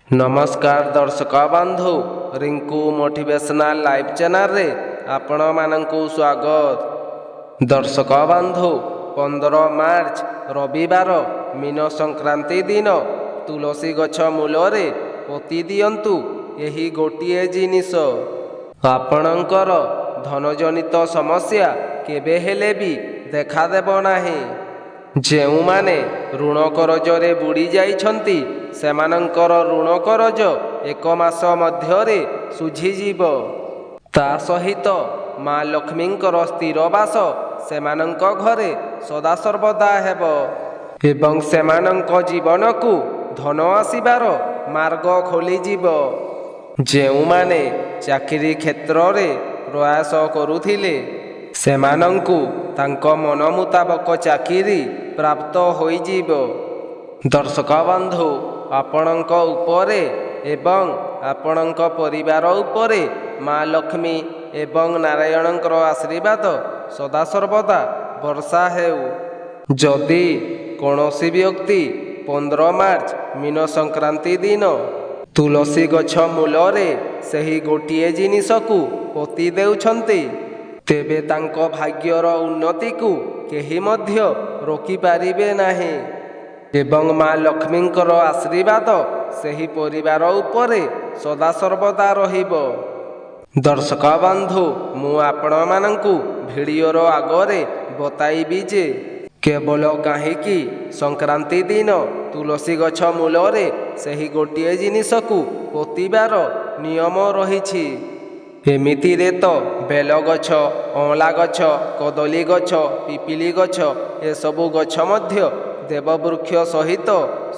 नमस्कार दर्शक बंधु रिंकू मोटिवेशनल लाइव चैनल रे आपण मानकु स्वागत। दर्शक बंधु 15 मार्च रविवार मीन संक्रांति दिन तुलसी गछ मूलरे पोती दियंतु एही गोटिए जिनिस आपणकर धनजनित समस्या केबे हेले भी देखा देब नाही। जेउ माने ऋण करजरे बुड़ी जाइछंती सेमानंकर ऋण करज 1 मास मध्यरे सुझीजीव। ता सहित माँ लक्ष्मींकर स्थिर बास सेमानंक घरे सदा सर्वदा हेब एवं सेमानंक जीवन को धन आसीबार मार्ग खोलीजीव। जेउ माने चाकरी क्षेत्र रे प्रयास करुथिले सेमानंकु तांको मन मुताबक चाकरी प्राप्त होइजीव। दर्शक बंधु आपणक उपरे एवं आपणक परिवार उपरे माँ लक्ष्मी एवं नारायणंकर आशीर्वाद सदा सर्वदा वर्षा हेउ। जदि कौनसी व्यक्ति 15 मार्च मीन संक्रांति दिन तुलसी गछ मूलरे सही गोटिए जिनिस को पोती देउछंती तेबे तांको भाग्यर उन्नति को केही मध्य रोकी पारिबे नाही एवं माँ लक्ष्मींकर आशीर्वाद सही परिवार उपरे सदा सर्वदा रहिबो। दर्शक बंधु मु आपण मानंकु भिडियोर आगरे बताइबी जे केवल काहीकि संक्रांति दिन तुलसी गछ मूलरे सही गोटिए जिनिस को पोतीबार नियम रहिछि। एमितिरे तो बेल गछ अँला गछ कदली गछ पिपिली गछ एसबु गछ मध्य देववृक्ष सहित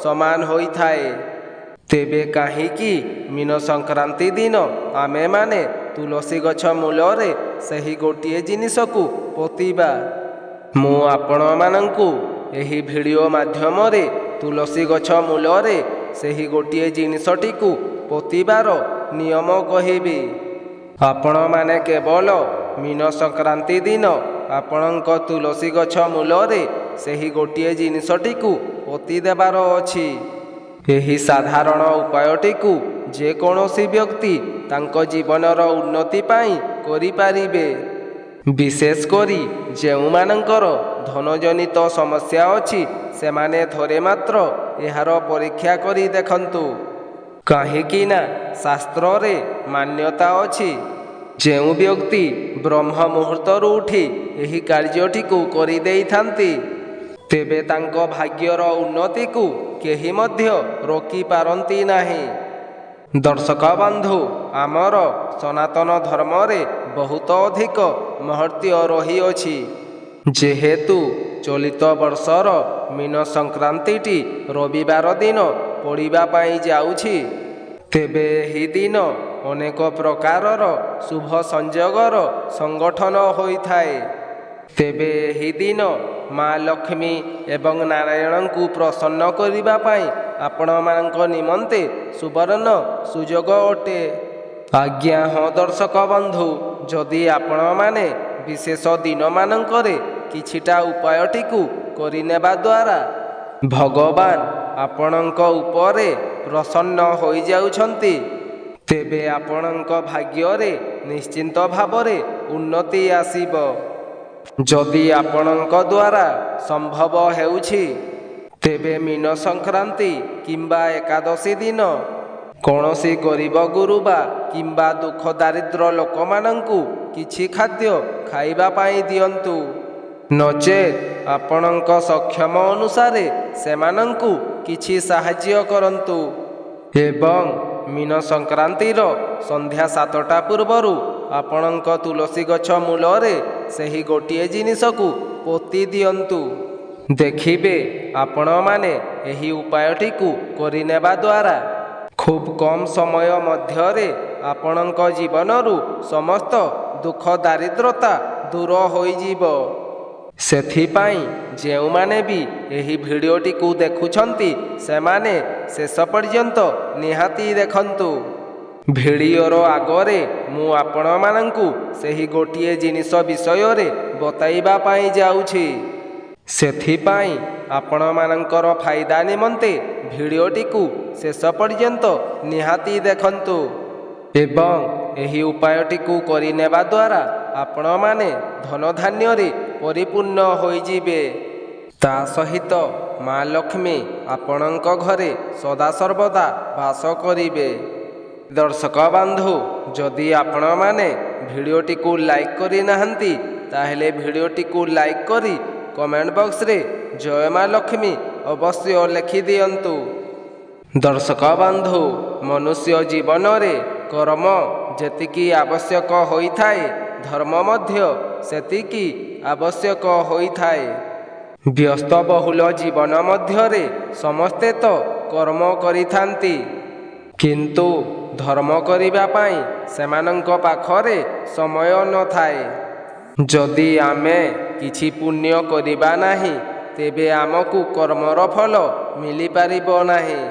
समान होइथाए। तेबे काहीकि मीन संक्रांति दिन आमे माने तुलसी गछ मूलरे सही गोटिए जिनिस को पोतीबा। मु आपण मानंकु एही भिडियो माध्यम रे तुलसी गछ मूलरे सही गोटिए जिनिसटी को पोतीबार नियम कहिबी। आपण माने केवल मीन संक्रांति दिन आपणक तुलसी गछ मूलरे सही गोटिए जिनिसटी को पोती देबार अछि। एही साधारण उपायटी को जे कौनसी व्यक्ति तांको जीवनर उन्नति पाई करि पारिबे। विशेष करी जेउ मानंकर धनजनित समस्या अछि सेमाने थोरे मात्र एहार परीक्षा करी देखंतु। काहीकि ना शास्त्र रे मान्यता अछि जेउ व्यक्ति ब्रह्म मुहूर्तरू उठी एही कार्यटी को करि देइथांती तेबे तांको भाग्यर उन्नति को केही मध्य रोकी पारंती नाही। दर्शक बंधु आमर सनातन धर्म रे बहुत अधिक महत्व रही अछि। जेहेतु चलित वर्षर मीन संक्रांतिटी रविवार दिन पड़िबा पाई जाउछि तेबे एही दिन अनेक प्रकारर शुभ संयोगर संगठन होइथाए। तेबे एही दिन माँ लक्ष्मी एवं नारायण को प्रसन्न करिबा पाई आपण मानक निमंते सुवर्ण सुजोग अटे। आज्ञा हाँ दर्शक बंधु जदि आपण माने विशेष दिन मानंकरे किछिटा उपायटी को करिनेबा द्वारा भगवान आपणक उपरे प्रसन्न होई जाउछंती तेबे आपणक भाग्ୟରେ निश्चिंत भावरे उन्नति आसीब। जदि आपणक द्वारा संभव हेउछि तेबे मीन संक्रांति किंबा एकादशी दिन कौनसी गरीब गुरुबा किंबा दुख दारिद्र लोक मानंकु किछि खाद्य खाइबा पाई दियंतु नचेत आपणक सक्षम अनुसारे सेमानंकु किछि साहाय्य करंतु एवं मीन संक्रांतिर संध्या 7टा पूर्वरु आपणक तुलसी गछ मूलरे सही गोटिए जिनिस को पोती दियंतु। देखिबे आपण माने एही उपायटी को करिनेबा द्वारा खूब कम समय मध्यरे आपणक जीवनरु समस्त दुख दारिद्रता दूर होइजिब। सेथिपाई जेउ माने भी एही भिडियोटी को देखुछंती सेमाने शेष पर्यंत निहाती देखंतु। भिडियोर आगरे मु आपण मानंकु सही गोटिए जिनिस विषय रे बताइबा पाई जाउछि। ସେଥିପାଇଁ ଆପଣମାନଙ୍କର ଫାଇଦା ନିମନ୍ତେ ଭିଡ଼ିଓଟିକୁ ଶେଷ ପର୍ଯ୍ୟନ୍ତ ନିହାତି ଦେଖନ୍ତୁ ଏବଂ ଏହି ଉପାୟଟିକୁ କରିନେବା ଦ୍ୱାରା ଆପଣମାନେ ଧନଧାନ୍ୟରେ ପରିପୂର୍ଣ୍ଣ ହୋଇଯିବେ। ତା ସହିତ ମା ଲକ୍ଷ୍ମୀ ଆପଣଙ୍କ ଘରେ ସଦାସର୍ବଦା ବାସ କରିବେ। ଦର୍ଶକ ବନ୍ଧୁ, ଯଦି ଆପଣମାନେ ଭିଡ଼ିଓଟିକୁ ଲାଇକ୍ କରିନାହାନ୍ତି ତାହେଲେ ଭିଡ଼ିଓଟିକୁ ଲାଇକ୍ କରି କମେଣ୍ଟ ବକ୍ସରେ ଜୟ ମା ଲକ୍ଷ୍ମୀ ଅବଶ୍ୟ ଲେଖିଦିଅନ୍ତୁ। ଦର୍ଶକ ବନ୍ଧୁ, ମନୁଷ୍ୟ ଜୀବନରେ କର୍ମ ଯେତିକି ଆବଶ୍ୟକ ହୋଇଥାଏ ଧର୍ମ ମଧ୍ୟ ସେତିକି ଆବଶ୍ୟକ ହୋଇଥାଏ। ବ୍ୟସ୍ତବହୁଳ ଜୀବନ ମଧ୍ୟରେ ସମସ୍ତେ ତ କର୍ମ କରିଥାନ୍ତି, କିନ୍ତୁ ଧର୍ମ କରିବା ପାଇଁ ସେମାନଙ୍କ ପାଖରେ ସମୟ ନଥାଏ। ଯଦି ଆମେ କିଛି ପୁଣ୍ୟ କରିବା ନାହିଁ ତେବେ ଆମକୁ କର୍ମର ଫଳ ମିଳିପାରିବ ନାହିଁ।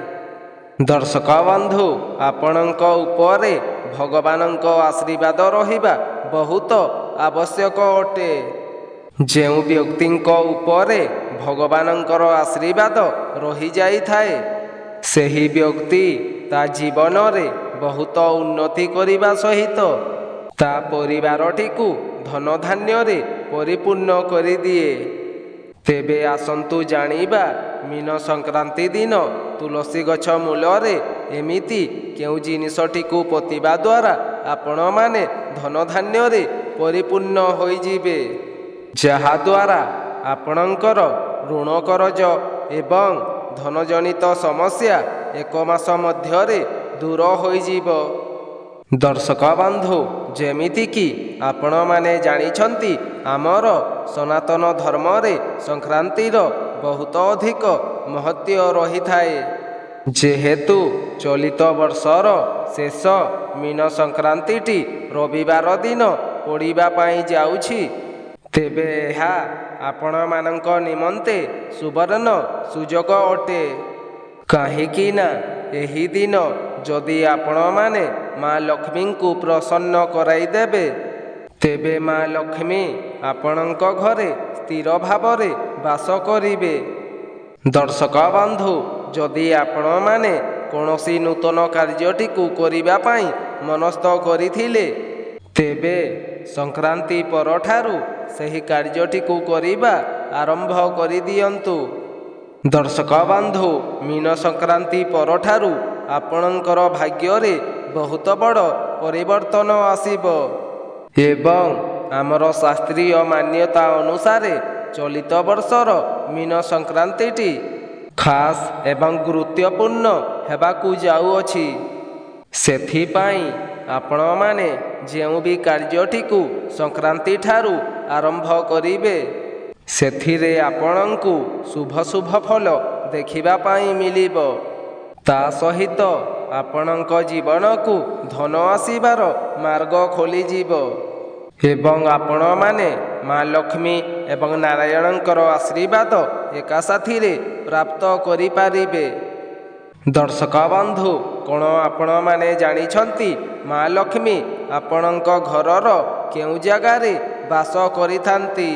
ଦର୍ଶକ ବନ୍ଧୁ, ଆପଣଙ୍କ ଉପରେ ଭଗବାନଙ୍କ ଆଶୀର୍ବାଦ ରହିବା ବହୁତ ଆବଶ୍ୟକ ଅଟେ। ଯେଉଁ ବ୍ୟକ୍ତିଙ୍କ ଉପରେ ଭଗବାନଙ୍କର ଆଶୀର୍ବାଦ ରହିଯାଇଥାଏ ସେହି ବ୍ୟକ୍ତି ତା ଜୀବନରେ ବହୁତ ଉନ୍ନତି କରିବା ସହିତ ତା ପରିବାରଟିକୁ ଧନଧାନ୍ୟରେ ପରିପୂର୍ଣ୍ଣ କରିଦିଏ। ତେବେ ଆସନ୍ତୁ ଜାଣିବା, ମୀନ ସଂକ୍ରାନ୍ତି ଦିନ ତୁଳସୀ ଗଛ ମୂଳରେ ଏମିତି କେଉଁ ଜିନିଷଟିକୁ ପୋତିବା ଦ୍ୱାରା ଆପଣମାନେ ଧନଧାନ୍ୟରେ ପରିପୂର୍ଣ୍ଣ ହୋଇଯିବେ, ଯାହାଦ୍ୱାରା ଆପଣଙ୍କର ଋଣ କରଜ ଏବଂ ଧନଜନିତ ସମସ୍ୟା 1 ମାସ ମଧ୍ୟରେ ଦୂର ହୋଇଯିବ। ଦର୍ଶକ ବନ୍ଧୁ, ଯେମିତିକି ଆପଣମାନେ ଜାଣିଛନ୍ତି ଆମର ସନାତନ ଧର୍ମରେ ସଂକ୍ରାନ୍ତିର ବହୁତ ଅଧିକ ମହତ୍ତ୍ୱ ରହିଥାଏ। ଯେହେତୁ ଚଳିତ ବର୍ଷର ଶେଷ ମୀନ ସଂକ୍ରାନ୍ତିଟି ରବିବାର ଦିନ ପଡ଼ିବା ପାଇଁ ଯାଉଛି, ତେବେ ଏହା ଆପଣମାନଙ୍କ ନିମନ୍ତେ ସୁବର୍ଣ୍ଣ ସୁଯୋଗ ଅଟେ। କାହିଁକି ନା ଏହି ଦିନ ଯଦି ଆପଣମାନେ ମା ଲକ୍ଷ୍ମୀଙ୍କୁ ପ୍ରସନ୍ନ କରାଇଦେବେ ତେବେ ମା ଲକ୍ଷ୍ମୀ ଆପଣଙ୍କ ଘରେ ସ୍ଥିର ଭାବରେ ବାସ କରିବେ। ଦର୍ଶକ ବନ୍ଧୁ, ଯଦି ଆପଣମାନେ କୌଣସି ନୂତନ କାର୍ଯ୍ୟଟିକୁ କରିବା ପାଇଁ ମନସ୍ଥ କରିଥିଲେ ତେବେ ସଂକ୍ରାନ୍ତି ପରଠାରୁ ସେହି କାର୍ଯ୍ୟଟିକୁ କରିବା ଆରମ୍ଭ କରିଦିଅନ୍ତୁ। ଦର୍ଶକ ବନ୍ଧୁ, ମୀନ ସଂକ୍ରାନ୍ତି ପରଠାରୁ ଆପଣଙ୍କର ଭାଗ୍ୟରେ ବହୁତ ବଡ଼ ପରିବର୍ତ୍ତନ ଆସିବ ଏବଂ ଆମର ଶାସ୍ତ୍ରୀୟ ମାନ୍ୟତା ଅନୁସାରେ ଚଳିତ ବର୍ଷର ମୀନ ସଂକ୍ରାନ୍ତିଟି ଖାସ୍ ଏବଂ ଗୁରୁତ୍ୱପୂର୍ଣ୍ଣ ହେବାକୁ ଯାଉଅଛି। ସେଥିପାଇଁ ଆପଣମାନେ ଯେଉଁ ବି କାର୍ଯ୍ୟଟିକୁ ସଂକ୍ରାନ୍ତି ଠାରୁ ଆରମ୍ଭ କରିବେ ସେଥିରେ ଆପଣଙ୍କୁ ଶୁଭ ଶୁଭ ଫଳ ଦେଖିବା ପାଇଁ ମିଳିବ। ତା ସହିତ ଆପଣଙ୍କ ଜୀବନକୁ ଧନ ଆସିବାର ମାର୍ଗ ଖୋଲିଯିବ ଏବଂ ଆପଣମାନେ ମା ଲକ୍ଷ୍ମୀ ଏବଂ ନାରାୟଣଙ୍କର ଆଶୀର୍ବାଦ ଏକା ସାଥିରେ ପ୍ରାପ୍ତ କରିପାରିବେ। ଦର୍ଶକ ବନ୍ଧୁ, କ'ଣ ଆପଣମାନେ ଜାଣିଛନ୍ତି ମା ଲକ୍ଷ୍ମୀ ଆପଣଙ୍କ ଘରର କେଉଁ ଜାଗାରେ ବାସ କରିଥାନ୍ତି?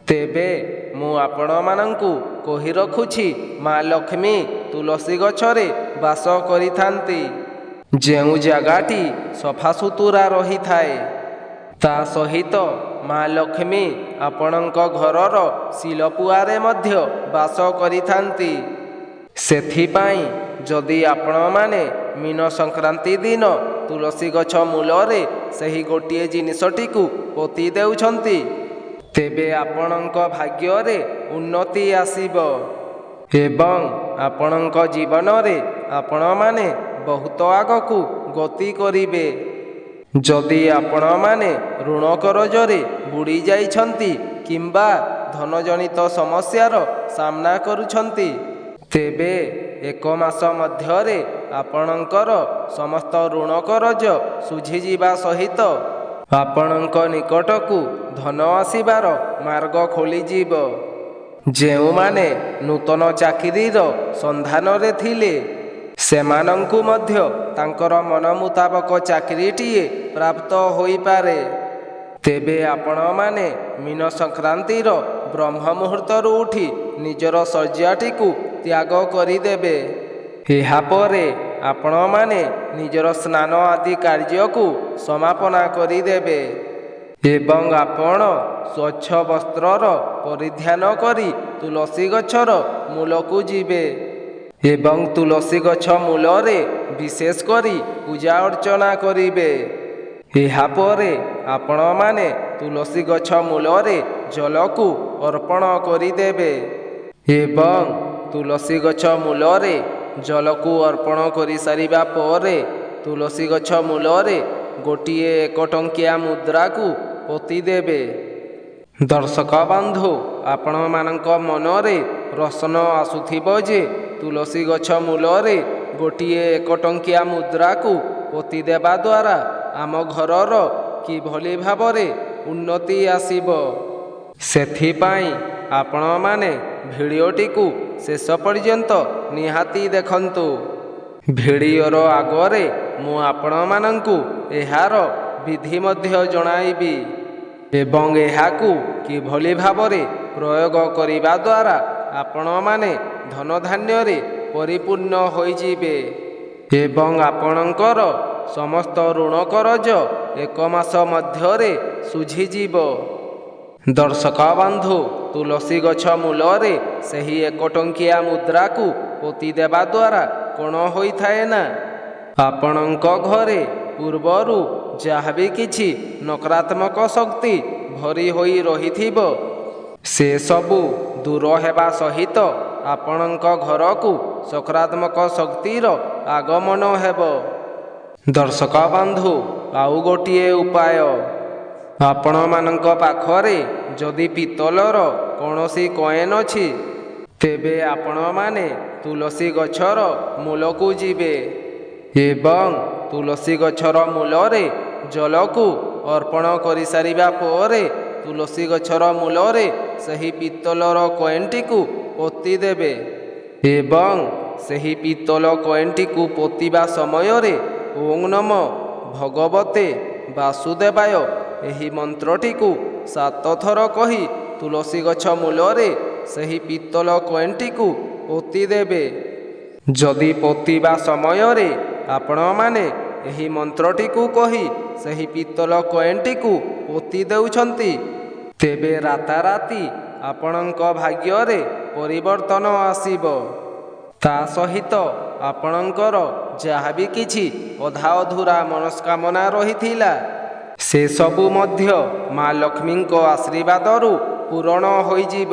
ତେବେ ମୁଁ ଆପଣମାନଙ୍କୁ କହି ରଖୁଛି, ମା ଲକ୍ଷ୍ମୀ ତୁଳସୀ ଗଛରେ ବାସ କରିଥାନ୍ତି, ଯେଉଁ ଜାଗାଟି ସଫାସୁତୁରା ରହିଥାଏ। ତା ସହିତ ମା ଲକ୍ଷ୍ମୀ ଆପଣଙ୍କ ଘରର ଶିଳପୁଆରେ ମଧ୍ୟ ବାସ କରିଥାନ୍ତି। ସେଥିପାଇଁ ଯଦି ଆପଣମାନେ ମୀନ ସଂକ୍ରାନ୍ତି ଦିନ ତୁଳସୀ ଗଛ ମୂଳରେ ସେହି ଗୋଟିଏ ଜିନିଷଟିକୁ ପୋତି ଦେଉଛନ୍ତି ତେବେ ଆପଣଙ୍କ ଭାଗ୍ୟରେ ଉନ୍ନତି ଆସିବ ଏବଂ ଆପଣଙ୍କ ଜୀବନରେ ଆପଣମାନେ ବହୁତ ଆଗକୁ ଗତି କରିବେ। ଯଦି ଆପଣମାନେ ଋଣ କରଜରେ ବୁଡ଼ି ଯାଇଛନ୍ତି କିମ୍ବା ଧନଜନିତ ସମସ୍ୟାର ସାମ୍ନା କରୁଛନ୍ତି ତେବେ 1 ମାସ ମଧ୍ୟରେ ଆପଣଙ୍କର ସମସ୍ତ ଋଣ କରଜ ଶୁଝିଯିବା ସହିତ ଆପଣଙ୍କ ନିକଟକୁ ଧନ ଆସିବାର ମାର୍ଗ ଖୋଲିଯିବ। ଯେଉଁମାନେ ନୂତନ ଚାକିରିର ସନ୍ଧାନରେ ଥିଲେ ସେମାନଙ୍କୁ ମଧ୍ୟ ତାଙ୍କର ମନ ମୁତାବକ ଚାକିରିଟିଏ ପ୍ରାପ୍ତ ହୋଇପାରେ। ତେବେ ଆପଣମାନେ ମୀନ ସଂକ୍ରାନ୍ତିର ବ୍ରହ୍ମ ମୁହୂର୍ତ୍ତରୁ ଉଠି ନିଜର ଶଯ୍ୟାଟିକୁ ତ୍ୟାଗ କରିଦେବେ। ଏହାପରେ ଆପଣମାନେ ନିଜର ସ୍ନାନ ଆଦି କାର୍ଯ୍ୟକୁ ସମାପନା କରିଦେବେ ଏବଂ ଆପଣ ସ୍ୱଚ୍ଛ ବସ୍ତ୍ରର ପରିଧାନ କରି ତୁଳସୀ ଗଛର ମୂଳକୁ ଯିବେ ଏବଂ ତୁଳସୀ ଗଛ ମୂଳରେ ବିଶେଷ କରି ପୂଜା ଅର୍ଚ୍ଚନା କରିବେ। ଏହାପରେ ଆପଣମାନେ ତୁଳସୀ ଗଛ ମୂଳରେ ଜଳକୁ ଅର୍ପଣ କରିଦେବେ ଏବଂ ତୁଳସୀ ଗଛ ମୂଳରେ ଜଳକୁ ଅର୍ପଣ କରିସାରିବା ପରେ ତୁଳସୀ ଗଛ ମୂଳରେ ଗୋଟିଏ 1 ଟଙ୍କିଆ ମୁଦ୍ରାକୁ ପୋତିଦେବେ। ଦର୍ଶକ ବନ୍ଧୁ, ଆପଣମାନଙ୍କ ମନରେ ପ୍ରଶ୍ନ ଆସୁଥିବ ଯେ ତୁଳସୀ ଗଛ ମୂଳରେ ଗୋଟିଏ 1 ଟଙ୍କିଆ ମୁଦ୍ରାକୁ ପୋତିଦେବା ଦ୍ୱାରା ଆମ ଘରର କିଭଳି ଭାବରେ ଉନ୍ନତି ଆସିବ। ସେଥିପାଇଁ ଆପଣମାନେ ଭିଡ଼ିଓଟିକୁ ଶେଷ ପର୍ଯ୍ୟନ୍ତ ନିହାତି ଦେଖନ୍ତୁ। ଭିଡ଼ିଓର ଆଗରେ ମୁଁ ଆପଣମାନଙ୍କୁ ଏହାର ବିଧି ମଧ୍ୟ ଜଣାଇବି ଏବଂ ଏହାକୁ କିଭଳି ଭାବରେ ପ୍ରୟୋଗ କରିବା ଦ୍ୱାରା ଆପଣମାନେ ଧନଧାନ୍ୟରେ ପରିପୂର୍ଣ୍ଣ ହୋଇଯିବେ ଏବଂ ଆପଣଙ୍କର ସମସ୍ତ ଋଣ କରଜ 1 ମାସ ମଧ୍ୟରେ ଶୁଝିଯିବ। ଦର୍ଶକ ବନ୍ଧୁ, ତୁଳସୀ ଗଛ ମୂଳରେ ସେହି 1 ଟଙ୍କିଆ ମୁଦ୍ରାକୁ ପୋତିଦେବା ଦ୍ୱାରା କ'ଣ ହୋଇଥାଏ ନା, ଆପଣଙ୍କ ଘରେ ପୂର୍ବରୁ ଯାହା ବି କିଛି ନକାରାତ୍ମକ ଶକ୍ତି ଭରି ହୋଇ ରହିଥିବ ସେସବୁ ଦୂର ହେବା ସହିତ ଆପଣଙ୍କ ଘରକୁ ସକାରାତ୍ମକ ଶକ୍ତିର ଆଗମନ ହେବ। ଦର୍ଶକ ବନ୍ଧୁ, ଆଉ ଗୋଟିଏ ଉପାୟ, ଆପଣମାନଙ୍କ ପାଖରେ ଯଦି ପିତ୍ତଳର କୌଣସି କଏନ୍ ଅଛି ତେବେ ଆପଣମାନେ ତୁଳସୀ ଗଛର ମୂଳକୁ ଯିବେ ଏବଂ ତୁଳସୀ ଗଛର ମୂଳରେ ଜଳକୁ ଅର୍ପଣ କରିସାରିବା ପରେ ତୁଳସୀ ଗଛର ମୂଳରେ ସେହି ପିତ୍ତଳର କଏନ୍ଟିକୁ ପୋତିଦେବେ ଏବଂ ସେହି ପିତ୍ତଳ କଏନ୍ଟିକୁ ପୋତିବା ସମୟରେ ଓଁ ନମଃ ଭଗବତେ ବାସୁଦେବାୟ ଏହି ମନ୍ତ୍ରଟିକୁ 7 ଥର କହି ତୁଳସୀ ଗଛ ମୂଳରେ ସେହି ପିତ୍ତଳ କଏନ୍ଟିକୁ ପୋତିଦେବେ। ଯଦି ପୋତିବା ସମୟରେ ଆପଣମାନେ ଏହି ମନ୍ତ୍ରଟିକୁ କହି ସେହି ପିତ୍ତଳ କଏନ୍ଟିକୁ ପୋତି ଦେଉଛନ୍ତି ତେବେ ରାତାରାତି ଆପଣଙ୍କ ଭାଗ୍ୟରେ ପରିବର୍ତ୍ତନ ଆସିବ। ତା ସହିତ ଆପଣଙ୍କର ଯାହା ବି କିଛି ଅଧା ଅଧୁରା ମନସ୍କାମନା ରହିଥିଲା ସେସବୁ ମଧ୍ୟ ମା ଲକ୍ଷ୍ମୀଙ୍କ ଆଶୀର୍ବାଦରୁ ପୂରଣ ହୋଇଯିବ।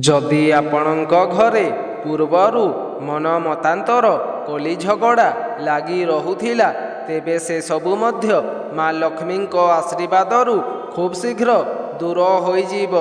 ଯଦି ଆପଣଙ୍କ ଘରେ ପୂର୍ବରୁ ମନ ମତାନ୍ତର କଳି ଝଗଡ଼ା ଲାଗି ରହୁଥିଲା ତେବେ ସେସବୁ ମଧ୍ୟ ମା ଲକ୍ଷ୍ମୀଙ୍କ ଆଶୀର୍ବାଦରୁ ଖୁବ୍ ଶୀଘ୍ର ଦୂର ହୋଇଯିବ।